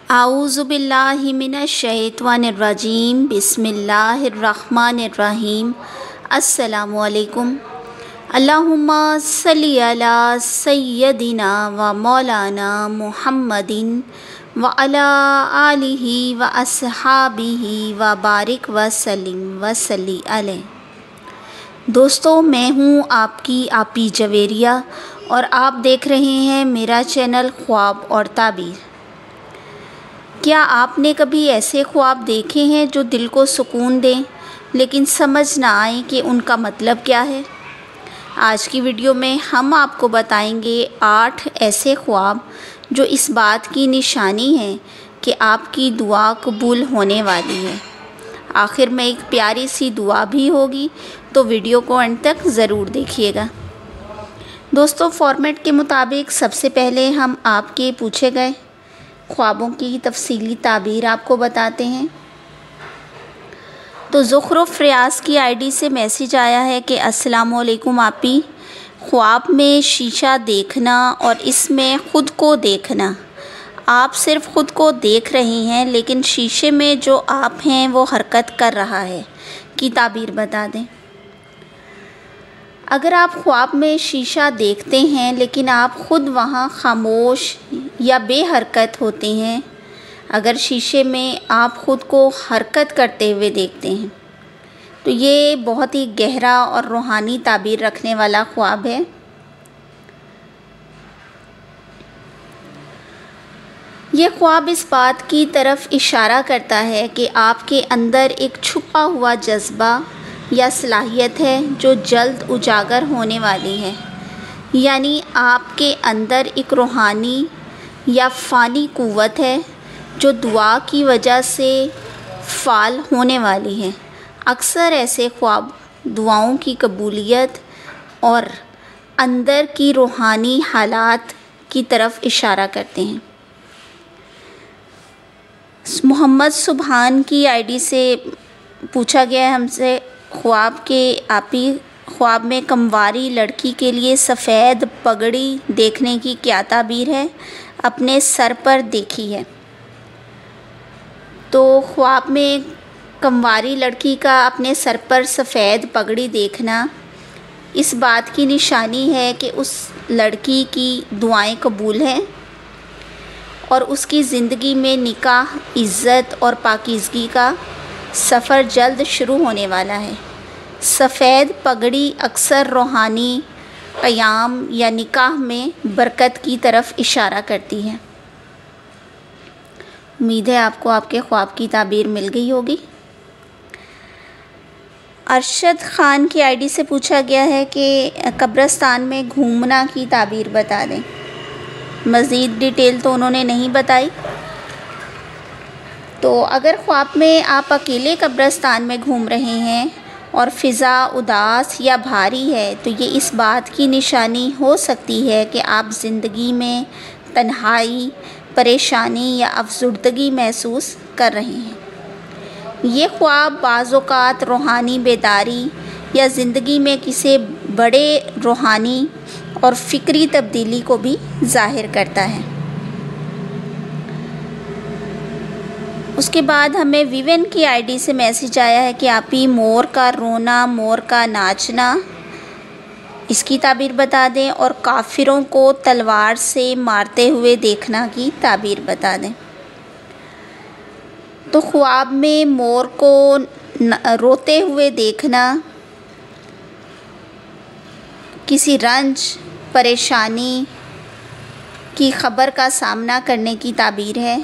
اعوذ باللہ من الشیطان الرجیم بسم اللہ الرحمن الرحیم۔ السلام علیکم۔ اللہم صلی علی سیدنا و مولانا محمد و علی آلہ و اصحابہ و بارک وسلم وصلی علیہ۔ دوستو، میں ہوں آپ کی آپی جویریہ اور آپ دیکھ رہے ہیں میرا چینل خواب اور تعبیر۔ کیا آپ نے کبھی ایسے خواب دیکھے ہیں جو دل کو سکون دیں لیکن سمجھ نہ آئیں کہ ان کا مطلب کیا ہے؟ آج کی ویڈیو میں ہم آپ کو بتائیں گے 8 ایسے خواب جو اس بات کی نشانی ہیں کہ آپ کی دعا قبول ہونے والی ہے۔ آخر میں ایک پیاری سی دعا بھی ہوگی، تو ویڈیو کو اینڈ تک ضرور دیکھیے گا۔ دوستو، فارمیٹ کے مطابق سب سے پہلے ہم آپ کے پوچھے گئے خوابوں کی تفصیلی تعبیر آپ کو بتاتے ہیں۔ تو زخرف ریاض کی آئی ڈی سے میسیج آیا ہے کہ السلام علیکم آپی، خواب میں شیشہ دیکھنا اور اس میں خود کو دیکھنا۔ آپ صرف خود کو دیکھ رہے ہیں لیکن شیشے میں جو آپ ہیں وہ حرکت کر رہا ہے کی تعبیر بتا دیں۔ اگر آپ خواب میں شیشہ دیکھتے ہیں لیکن آپ خود وہاں خاموش یا بے حرکت ہوتے ہیں، اگر شیشے میں آپ خود کو حرکت کرتے ہوئے دیکھتے ہیں تو یہ بہت ہی گہرا اور روحانی تعبیر رکھنے والا خواب ہے۔ یہ خواب اس بات کی طرف اشارہ کرتا ہے کہ آپ کے اندر ایک چھپا ہوا جذبہ یا صلاحیت ہے جو جلد اجاگر ہونے والی ہے، یعنی آپ کے اندر ایک روحانی یا فانی قوت ہے جو دعا کی وجہ سے فعال ہونے والی ہے۔ اکثر ایسے خواب دعاؤں کی قبولیت اور اندر کی روحانی حالات کی طرف اشارہ کرتے ہیں۔ محمد سبحان کی آئی ڈی سے پوچھا گیا ہے ہم سے خواب کے آپی، خواب میں کمواری لڑکی کے لیے سفید پگڑی دیکھنے کی کیا تعبیر ہے؟ اپنے سر پر دیکھی ہے۔ تو خواب میں کمواری لڑکی کا اپنے سر پر سفید پگڑی دیکھنا اس بات کی نشانی ہے کہ اس لڑکی کی دعائیں قبول ہیں اور اس کی زندگی میں نکاح، عزت اور پاکیزگی کا سفر جلد شروع ہونے والا ہے۔ سفید پگڑی اکثر روحانی قیام یا نکاح میں برکت کی طرف اشارہ کرتی ہے۔ امید ہے آپ کو آپ کے خواب کی تعبیر مل گئی ہوگی۔ ارشد خان کی آئی ڈی سے پوچھا گیا ہے کہ قبرستان میں گھومنا کی تعبیر بتا دیں۔ مزید ڈیٹیل تو انہوں نے نہیں بتائی۔ تو اگر خواب میں آپ اکیلے قبرستان میں گھوم رہے ہیں اور فضا اداس یا بھاری ہے تو یہ اس بات کی نشانی ہو سکتی ہے کہ آپ زندگی میں تنہائی، پریشانی یا افسردگی محسوس کر رہے ہیں۔ یہ خواب بعض اوقات روحانی بیداری یا زندگی میں کسی بڑے روحانی اور فکری تبدیلی کو بھی ظاہر کرتا ہے۔ اس کے بعد ہمیں ویون کی آئی ڈی سے میسیج آیا ہے کہ آپی، مور کا رونا، مور کا ناچنا، اس کی تعبیر بتا دیں، اور کافروں کو تلوار سے مارتے ہوئے دیکھنا کی تعبیر بتا دیں۔ تو خواب میں مور کو روتے ہوئے دیکھنا کسی رنج، پریشانی کی خبر کا سامنا کرنے کی تعبیر ہے۔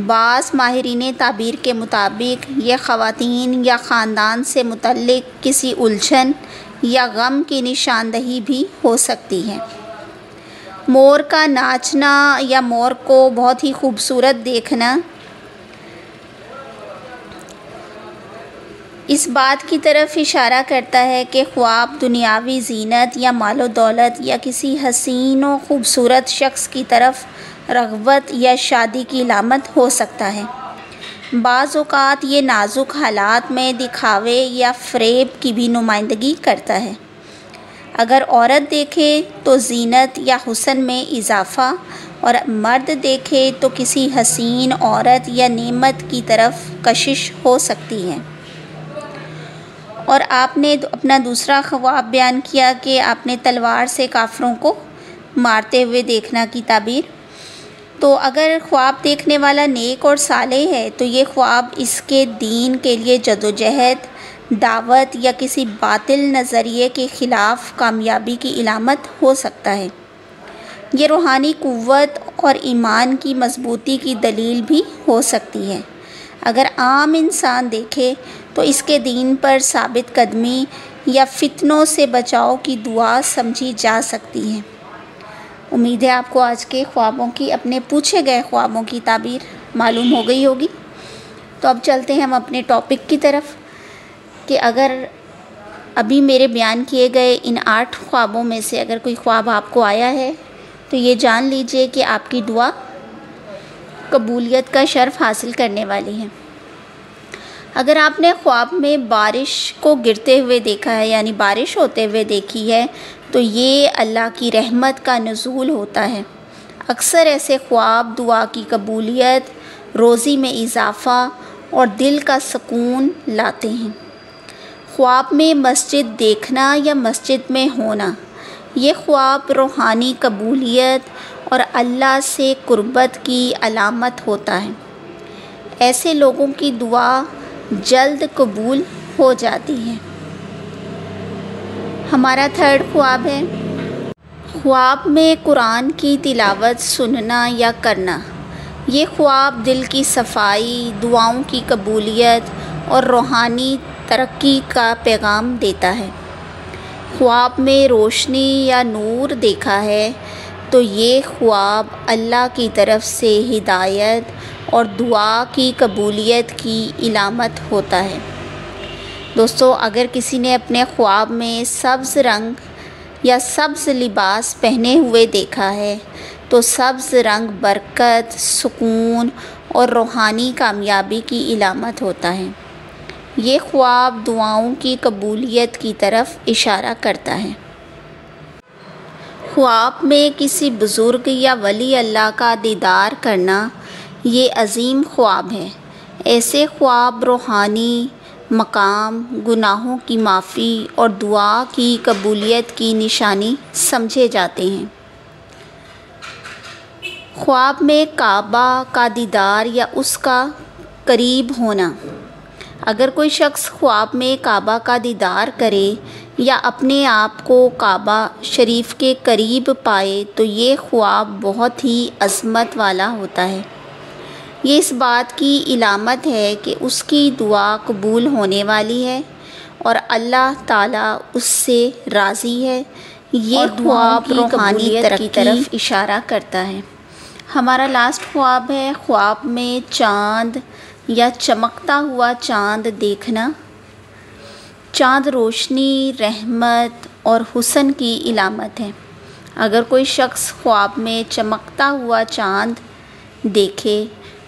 بعض ماہرین تعبیر کے مطابق یہ خواتین یا خاندان سے متعلق کسی الجھن یا غم کی نشاندہی بھی ہو سکتی ہے۔ مور کا ناچنا یا مور کو بہت ہی خوبصورت دیکھنا اس بات کی طرف اشارہ کرتا ہے کہ خواب دنیاوی زینت یا مال و دولت یا کسی حسین و خوبصورت شخص کی طرف رغبت یا شادی کی علامت ہو سکتا ہے۔ بعض اوقات یہ نازک حالات میں دکھاوے یا فریب کی بھی نمائندگی کرتا ہے۔ اگر عورت دیکھے تو زینت یا حسن میں اضافہ اور مرد دیکھے تو کسی حسین عورت یا نعمت کی طرف کشش ہو سکتی ہے۔ اور آپ نے اپنا دوسرا خواب بیان کیا کہ آپ نے تلوار سے کافروں کو مارتے ہوئے دیکھنا کی تعبیر۔ تو اگر خواب دیکھنے والا نیک اور صالح ہے تو یہ خواب اس کے دین کے لیے جدوجہد، دعوت یا کسی باطل نظریے کے خلاف کامیابی کی علامت ہو سکتا ہے۔ یہ روحانی قوت اور ایمان کی مضبوطی کی دلیل بھی ہو سکتی ہے۔ اگر عام انسان دیکھے تو اس کے دین پر ثابت قدمی یا فتنوں سے بچاؤ کی دعا سمجھی جا سکتی ہے۔ امید ہے آپ کو آج کے خوابوں کی، اپنے پوچھے گئے خوابوں کی تعبیر معلوم ہو گئی ہوگی۔ تو اب چلتے ہیں ہم اپنے ٹاپک کی طرف کہ اگر ابھی میرے بیان کیے گئے ان 8 خوابوں میں سے اگر کوئی خواب آپ کو آیا ہے تو یہ جان لیجئے کہ آپ کی دعا قبولیت کا شرف حاصل کرنے والی ہے۔ اگر آپ نے خواب میں بارش کو گرتے ہوئے دیکھا ہے، یعنی بارش ہوتے ہوئے دیکھی ہے، تو یہ اللہ کی رحمت کا نزول ہوتا ہے۔ اکثر ایسے خواب دعا کی قبولیت، روزی میں اضافہ اور دل کا سکون لاتے ہیں۔ خواب میں مسجد دیکھنا یا مسجد میں ہونا، یہ خواب روحانی قبولیت اور اللہ سے قربت کی علامت ہوتا ہے۔ ایسے لوگوں کی دعا جلد قبول ہو جاتی ہے۔ ہمارا 3rd خواب ہے، خواب میں قرآن کی تلاوت سننا یا کرنا۔ یہ خواب دل کی صفائی، دعاؤں کی قبولیت اور روحانی ترقی کا پیغام دیتا ہے۔ خواب میں روشنی یا نور دیکھا ہے تو یہ خواب اللہ کی طرف سے ہدایت اور دعا کی قبولیت کی علامت ہوتا ہے۔ دوستو، اگر کسی نے اپنے خواب میں سبز رنگ یا سبز لباس پہنے ہوئے دیکھا ہے تو سبز رنگ برکت، سکون اور روحانی کامیابی کی علامت ہوتا ہے۔ یہ خواب دعاؤں کی قبولیت کی طرف اشارہ کرتا ہے۔ خواب میں کسی بزرگ یا ولی اللہ کا دیدار کرنا یہ عظیم خواب ہے۔ ایسے خواب روحانی مقام، گناہوں کی معافی اور دعا کی قبولیت کی نشانی سمجھے جاتے ہیں۔ خواب میں کعبہ کا دیدار یا اس کا قریب ہونا، اگر کوئی شخص خواب میں کعبہ کا دیدار کرے یا اپنے آپ کو کعبہ شریف کے قریب پائے تو یہ خواب بہت ہی عظمت والا ہوتا ہے۔ یہ اس بات کی علامت ہے کہ اس کی دعا قبول ہونے والی ہے اور اللہ تعالیٰ اس سے راضی ہے۔ یہ خواب روحانی ترقی کی طرف اشارہ کرتا ہے۔ ہمارا لاسٹ خواب ہے، خواب میں چاند یا چمکتا ہوا چاند دیکھنا۔ چاند روشنی، رحمت اور حسن کی علامت ہے۔ اگر کوئی شخص خواب میں چمکتا ہوا چاند دیکھے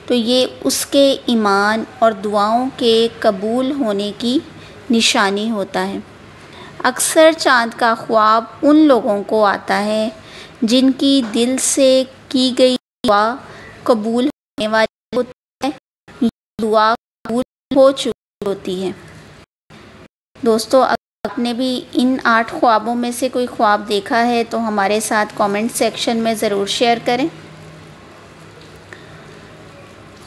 تو یہ اس کے ایمان اور دعاؤں کے قبول ہونے کی نشانی ہوتا ہے۔ اکثر چاند کا خواب ان لوگوں کو آتا ہے جن کی دل سے کی گئی دعا قبول ہونے والی ہوتی ہے، دعا قبول ہو چکی ہوتی ہے۔ دوستو، اگر آپ نے بھی ان 8 خوابوں میں سے کوئی خواب دیکھا ہے تو ہمارے ساتھ کامنٹ سیکشن میں ضرور شیئر کریں۔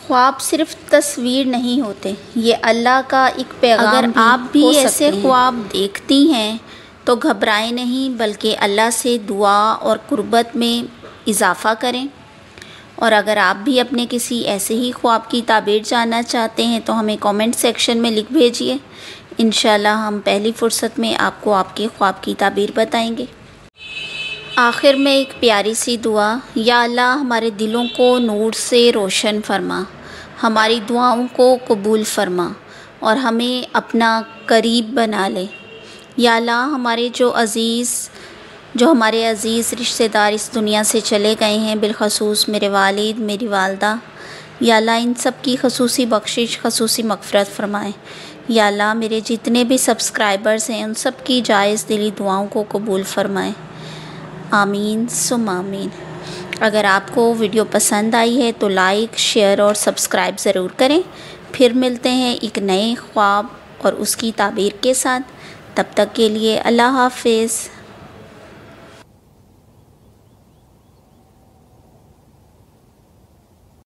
خواب صرف تصویر نہیں ہوتے، یہ اللہ کا ایک پیغام اگر آپ بھی ایسے خواب دیکھتی ہیں تو گھبرائیں نہیں، بلکہ اللہ سے دعا اور قربت میں اضافہ کریں۔ اور اگر آپ بھی اپنے کسی ایسے ہی خواب کی تعبیر جاننا چاہتے ہیں تو ہمیں کامنٹ سیکشن میں لکھ بھیجیے۔ انشاءاللہ ہم پہلی فرصت میں آپ کو آپ کے خواب کی تعبیر بتائیں گے۔ آخر میں ایک پیاری سی دعا، یا اللہ ہمارے دلوں کو نور سے روشن فرما، ہماری دعاؤں کو قبول فرما اور ہمیں اپنا قریب بنا لے۔ یا اللہ جو ہمارے عزیز رشتہ دار اس دنیا سے چلے گئے ہیں، بالخصوص میرے والد، میری والدہ، یا اللہ ان سب کی خصوصی بخشش، خصوصی مغفرت فرمائیں۔ یا اللہ میرے جتنے بھی سبسکرائبرز ہیں ان سب کی جائز دلی دعاؤں کو قبول فرمائیں۔ آمین ثم آمین۔ اگر آپ کو ویڈیو پسند آئی ہے تو لائک، شیئر اور سبسکرائب ضرور کریں۔ پھر ملتے ہیں ایک نئے خواب اور اس کی تعبیر کے ساتھ۔ تب تک کے لیے اللہ حافظ۔